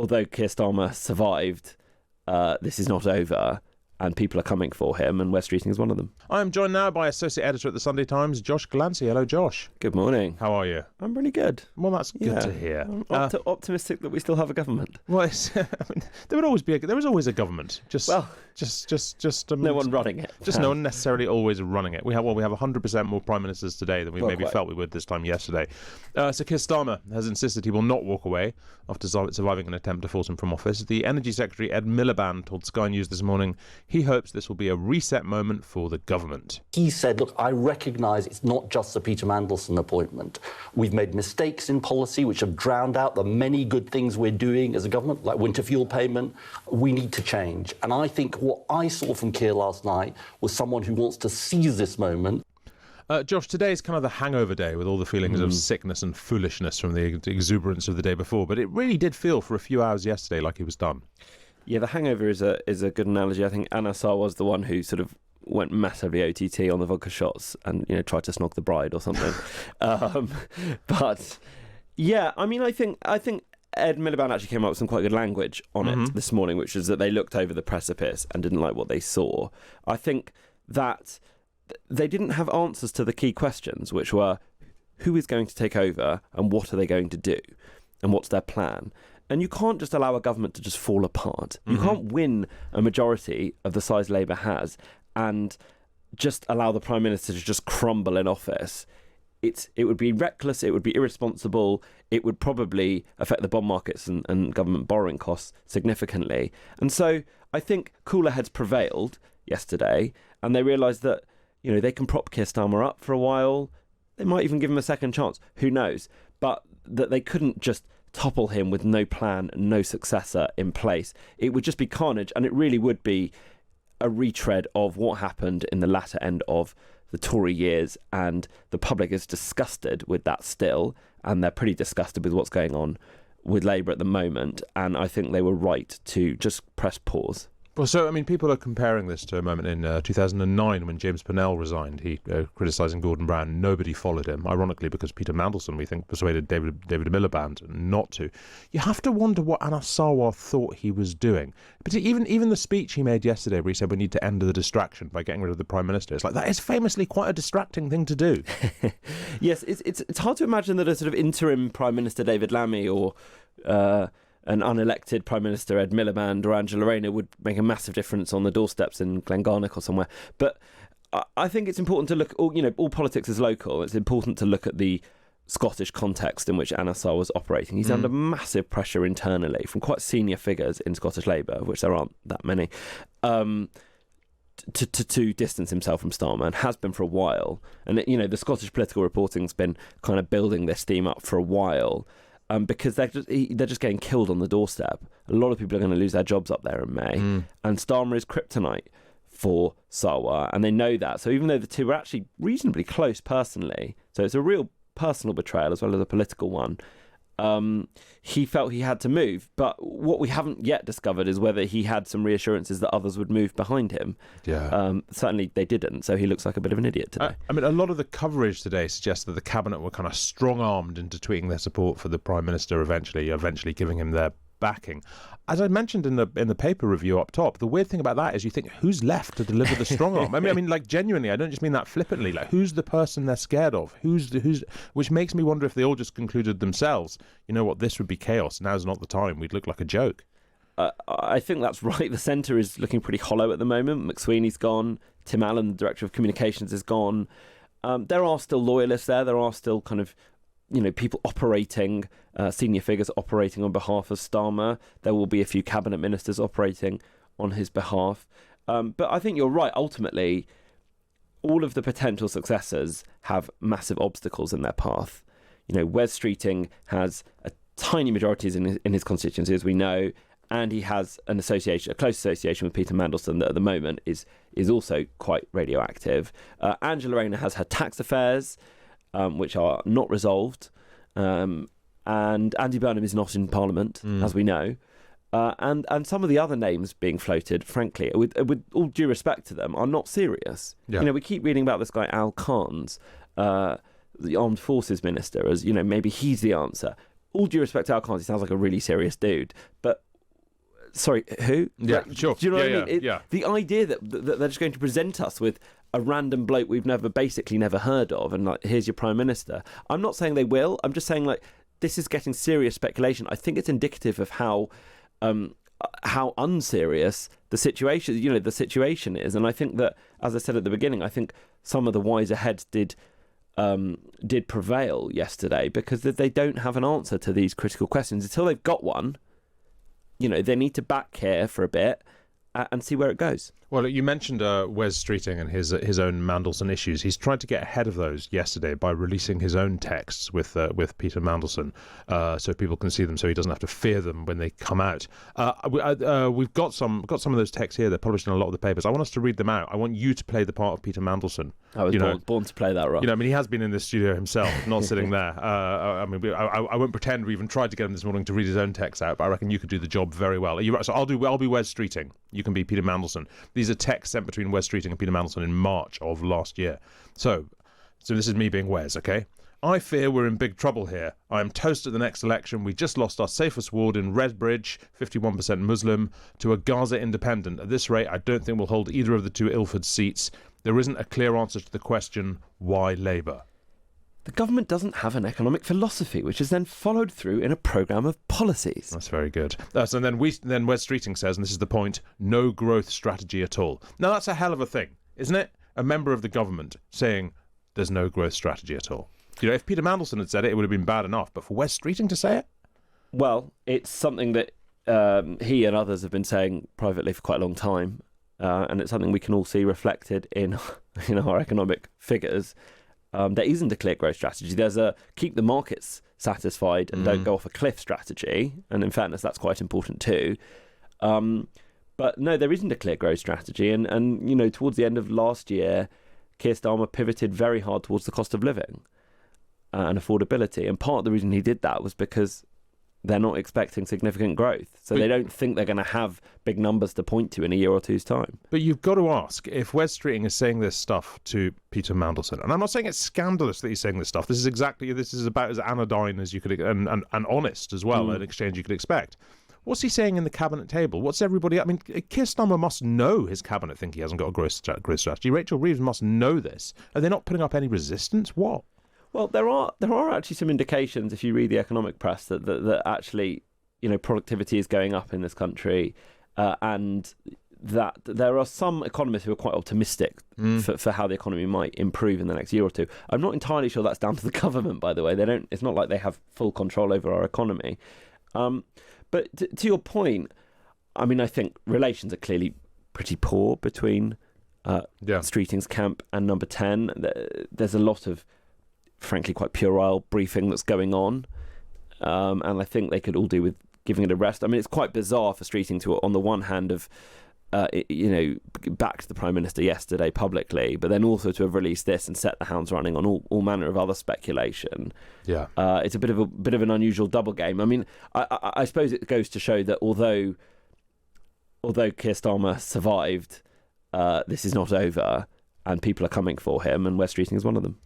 although Keir Starmer survived, this is not over. And people are coming for him, and West Streeting is one of them. I'm joined now by Associate Editor at the Sunday Times, Josh Glancy. Hello, Josh. Good morning. How are you? I'm really good. Well, that's good to hear. I'm optimistic that we still have a government. Well, there would always be. There was always a government. Just no one running it. Just no one necessarily always running it. We have 100% more prime ministers today than we maybe felt we would this time yesterday. So Keir Starmer has insisted he will not walk away after surviving an attempt to force him from office. The Energy Secretary Ed Miliband told Sky News this morning he hopes this will be a reset moment for the government. He said, look, I recognise it's not just the Peter Mandelson appointment. We've made mistakes in policy which have drowned out the many good things we're doing as a government, like winter fuel payment. We need to change. And I think what I saw from Keir last night was someone who wants to seize this moment. Josh, today is kind of the hangover day with all the feelings of sickness and foolishness from the exuberance of the day before, but it really did feel for a few hours yesterday like he was done. Yeah, the hangover is a good analogy. I think Anassar was the one who sort of went massively OTT on the vodka shots and tried to snog the bride or something. But yeah, I mean, I think Ed Miliband actually came up with some quite good language on it this morning, which is that they looked over the precipice and didn't like what they saw. I think that they didn't have answers to the key questions, which were who is going to take over and what are they going to do and what's their plan. And you can't just allow a government to just fall apart. You can't win a majority of the size Labour has and just allow the Prime Minister to just crumble in office. It would be reckless, it would be irresponsible, it would probably affect the bond markets and government borrowing costs significantly. And so I think cooler heads prevailed yesterday, and they realised that they can prop Keir Starmer up for a while. They might even give him a second chance, who knows? But that they couldn't just topple him with no plan and no successor in place. It would just be carnage, and it really would be a retread of what happened in the latter end of the Tory years, and the public is disgusted with that still, and they're pretty disgusted with what's going on with Labour at the moment, and I think they were right to just press pause. Well, so, I mean, people are comparing this to a moment in 2009 when James Purnell resigned. He criticising Gordon Brown. Nobody followed him, ironically, because Peter Mandelson, we think, persuaded David Miliband not to. You have to wonder what Anas Sarwar thought he was doing. But even the speech he made yesterday where he said we need to end the distraction by getting rid of the Prime Minister, it's like that is famously quite a distracting thing to do. Yes, it's hard to imagine that a sort of interim Prime Minister, David Lammy, or an unelected Prime Minister, Ed Miliband or Angela Rayner, would make a massive difference on the doorsteps in Glengarnock or somewhere. But I think it's important to look, all politics is local. It's important to look at the Scottish context in which Anassar was operating. He's under massive pressure internally from quite senior figures in Scottish Labour, of which there aren't that many, to distance himself from Starmer, and has been for a while. And, the Scottish political reporting's been kind of building this theme up for a while. Because they're just getting killed on the doorstep. A lot of people are going to lose their jobs up there in May. And Starmer is kryptonite for Sarwar, and they know that. So even though the two were actually reasonably close personally, so it's a real personal betrayal as well as a political one, he felt he had to move. But what we haven't yet discovered is whether he had some reassurances that others would move behind him. Yeah. Certainly they didn't, so he looks like a bit of an idiot today. I mean, a lot of the coverage today suggests that the Cabinet were kind of strong-armed into tweeting their support for the Prime Minister eventually giving him their backing. As I mentioned in the paper review up top, the weird thing about that is you think, who's left to deliver the strong arm? I mean, like, genuinely, I don't just mean that flippantly. Like, who's the person they're scared of? Which makes me wonder if they all just concluded themselves, you know what, this would be chaos. Now's not the time. We'd look like a joke. I think that's right. The centre is looking pretty hollow at the moment. McSweeney's gone. Tim Allen, the Director of Communications, is gone. There are still loyalists there. There are still kind of people operating, senior figures operating on behalf of Starmer. There will be a few cabinet ministers operating on his behalf. But I think you're right. Ultimately, all of the potential successors have massive obstacles in their path. Wes Streeting has a tiny majorities in his constituency, as we know, and he has a close association with Peter Mandelson that at the moment is also quite radioactive. Angela Rayner has her tax affairs, which are not resolved, and Andy Burnham is not in Parliament, as we know, and some of the other names being floated, frankly, with all due respect to them, are not serious. Yeah. We keep reading about this guy Al Carnes, the Armed Forces Minister, as maybe he's the answer. all due respect to Al Khan, he sounds like a really serious dude. But sorry, who? Yeah, like, sure. Do you know what I mean? Yeah. The idea that they're just going to present us with a random bloke we've basically never heard of, and like, here's your prime minister. I'm not saying they will. I'm just saying like this is getting serious speculation. I think it's indicative of how unserious the situation is. And I think that, as I said at the beginning, I think some of the wiser heads did prevail yesterday because they don't have an answer to these critical questions. Until they've got one, they need to back here for a bit and see where it goes. Well, you mentioned Wes Streeting and his own Mandelson issues. He's tried to get ahead of those yesterday by releasing his own texts with Peter Mandelson, so people can see them, so he doesn't have to fear them when they come out. We've got some of those texts here. They're published in a lot of the papers. I want us to read them out. I want you to play the part of Peter Mandelson. I was born to play that role. He has been in this studio himself, not sitting there. I won't pretend we even tried to get him this morning to read his own text out, but I reckon you could do the job very well. Are you right? So I'll be Wes Streeting. You can be Peter Mandelson. These are texts sent between Wes Streeting and Peter Mandelson in March of last year. So this is me being Wes, okay? I fear we're in big trouble here. I am toast at the next election. We just lost our safest ward in Redbridge, 51% Muslim, to a Gaza independent. At this rate, I don't think we'll hold either of the two Ilford seats. There isn't a clear answer to the question, why Labour? The government doesn't have an economic philosophy, which is then followed through in a programme of policies. That's very good. So then Wes Streeting says, and this is the point, no growth strategy at all. Now, that's a hell of a thing, isn't it? A member of the government saying there's no growth strategy at all. If Peter Mandelson had said it, it would have been bad enough. But for Wes Streeting to say it? Well, it's something that he and others have been saying privately for quite a long time. And it's something we can all see reflected in our economic figures. There isn't a clear growth strategy. There's a keep the markets satisfied and don't go off a cliff strategy. And in fairness, that's quite important too. But no, there isn't a clear growth strategy. And towards the end of last year, Keir Starmer pivoted very hard towards the cost of living and affordability. And part of the reason he did that was because they're not expecting significant growth. So they don't think they're going to have big numbers to point to in a year or two's time. But you've got to ask, if Wes Streeting is saying this stuff to Peter Mandelson, and I'm not saying it's scandalous that he's saying this stuff, this is about as anodyne as you could, and honest as well, an exchange you could expect. What's he saying in the cabinet table? What's everybody... I mean, Keir Starmer must know his cabinet think he hasn't got a growth strategy. Rachel Reeves must know this. Are they not putting up any resistance? What? Well, there are actually some indications, if you read the economic press, that actually, productivity is going up in this country, and that there are some economists who are quite optimistic for how the economy might improve in the next year or two. I'm not entirely sure that's down to the government, by the way. It's not like they have full control over our economy. But to your point, I mean, I think relations are clearly pretty poor between Streeting's camp and Number 10. There's a lot of, frankly, quite puerile briefing that's going on. And I think they could all do with giving it a rest. I mean, it's quite bizarre for Streeting to, on the one hand, have backed the Prime Minister yesterday publicly, but then also to have released this and set the hounds running on all manner of other speculation. Yeah, it's a bit of an unusual double game. I mean, I suppose it goes to show that although Keir Starmer survived, this is not over, and people are coming for him, and Wes Streeting is one of them.